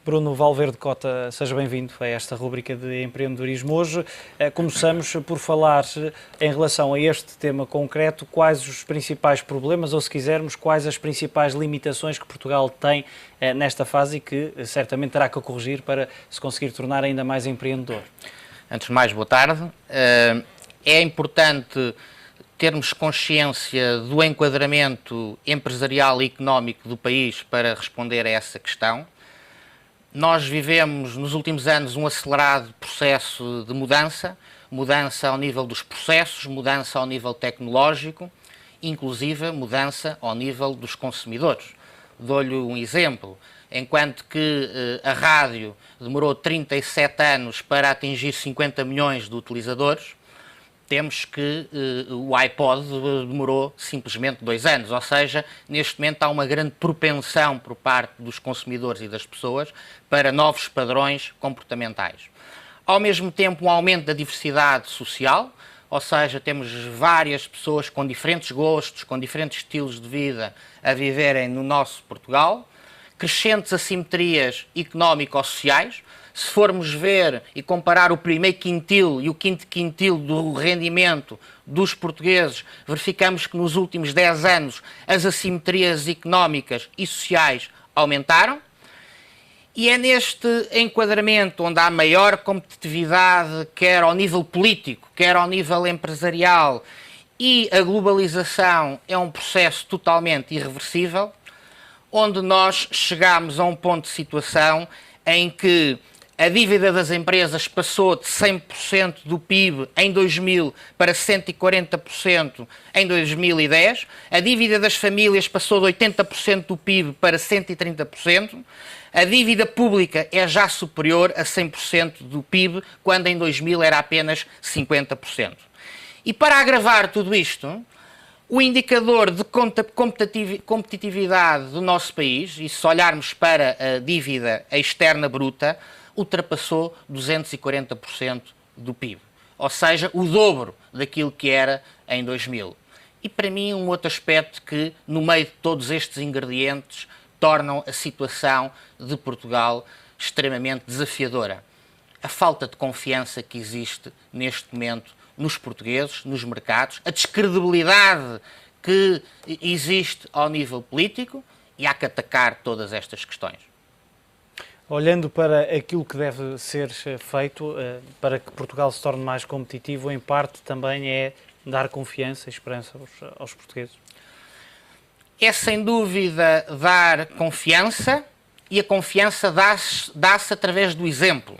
Bruno Valverde Cota, seja bem-vindo a esta rubrica de empreendedorismo. Hoje começamos por falar, em relação a este tema concreto, quais os principais problemas, ou se quisermos, quais as principais limitações que Portugal tem nesta fase e que certamente terá que corrigir para se conseguir tornar ainda mais empreendedor. Antes de mais, boa tarde. É importante termos consciência do enquadramento empresarial e económico do país para responder a essa questão. Nós vivemos nos últimos anos um acelerado processo de mudança ao nível dos processos, mudança ao nível tecnológico, inclusive mudança ao nível dos consumidores. Dou-lhe um exemplo. Enquanto que a rádio demorou 37 anos para atingir 50 milhões de utilizadores, temos que o iPod demorou simplesmente 2 anos, ou seja, neste momento há uma grande propensão por parte dos consumidores e das pessoas para novos padrões comportamentais. Ao mesmo tempo, um aumento da diversidade social, ou seja, temos várias pessoas com diferentes gostos, com diferentes estilos de vida a viverem no nosso Portugal, crescentes assimetrias económico-sociais. Se formos ver e comparar o primeiro quintil e o quinto quintil do rendimento dos portugueses, verificamos que nos últimos 10 anos as assimetrias económicas e sociais aumentaram. E é neste enquadramento onde há maior competitividade, quer ao nível político, quer ao nível empresarial, e a globalização é um processo totalmente irreversível, onde nós chegamos a um ponto de situação em que a dívida das empresas passou de 100% do PIB em 2000 para 140% em 2010. A dívida das famílias passou de 80% do PIB para 130%. A dívida pública é já superior a 100% do PIB, quando em 2000 era apenas 50%. E para agravar tudo isto, o indicador de competitividade do nosso país, e se olharmos para a dívida externa bruta, ultrapassou 240% do PIB. Ou seja, o dobro daquilo que era em 2000. E para mim, um outro aspecto que, no meio de todos estes ingredientes, tornam a situação de Portugal extremamente desafiadora. A falta de confiança que existe neste momento nos portugueses, nos mercados, a descredibilidade que existe ao nível político, e há que atacar todas estas questões. Olhando para aquilo que deve ser feito para que Portugal se torne mais competitivo, em parte também é dar confiança e esperança aos portugueses? É sem dúvida dar confiança, e a confiança dá-se através do exemplo.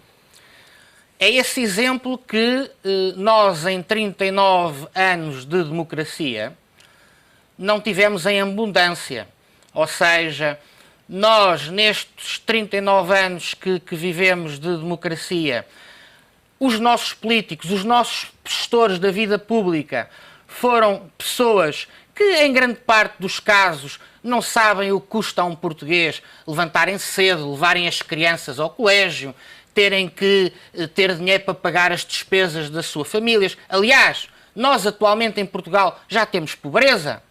É esse exemplo que nós, em 39 anos de democracia, não tivemos em abundância. Ou seja, nós, nestes 39 anos que vivemos de democracia, os nossos políticos, os nossos gestores da vida pública foram pessoas que, em grande parte dos casos, não sabem o que custa a um português levantarem cedo, levarem as crianças ao colégio, terem que ter dinheiro para pagar as despesas das suas famílias. Aliás, nós atualmente em Portugal já temos pobreza.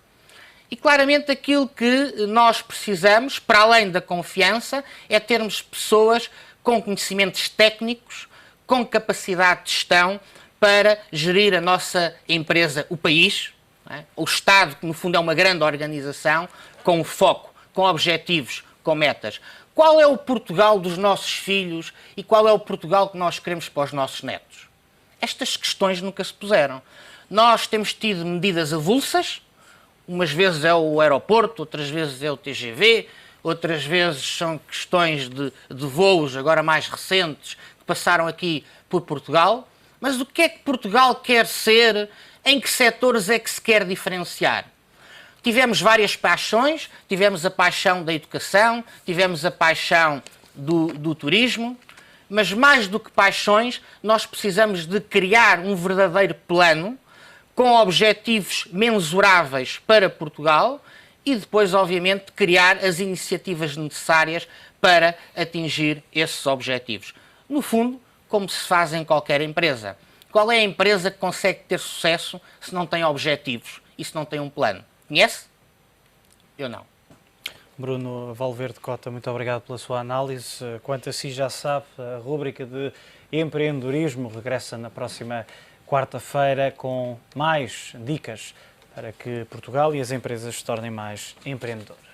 E claramente aquilo que nós precisamos, para além da confiança, é termos pessoas com conhecimentos técnicos, com capacidade de gestão para gerir a nossa empresa, o país, não é? O Estado, que no fundo é uma grande organização, com foco, com objetivos, com metas. Qual é o Portugal dos nossos filhos e qual é o Portugal que nós queremos para os nossos netos? Estas questões nunca se puseram. Nós temos tido medidas avulsas, umas vezes é o aeroporto, outras vezes é o TGV, outras vezes são questões de voos, agora mais recentes, que passaram aqui por Portugal. Mas o que é que Portugal quer ser? Em que setores é que se quer diferenciar? Tivemos várias paixões, tivemos a paixão da educação, tivemos a paixão do turismo, mas mais do que paixões, nós precisamos de criar um verdadeiro plano com objetivos mensuráveis para Portugal e depois, obviamente, criar as iniciativas necessárias para atingir esses objetivos. No fundo, como se faz em qualquer empresa. Qual é a empresa que consegue ter sucesso se não tem objetivos e se não tem um plano? Conhece? Eu não. Bruno Valverde Cota, muito obrigado pela sua análise. Quanto a si já sabe, a rúbrica de empreendedorismo regressa na próxima quarta-feira com mais dicas para que Portugal e as empresas se tornem mais empreendedoras.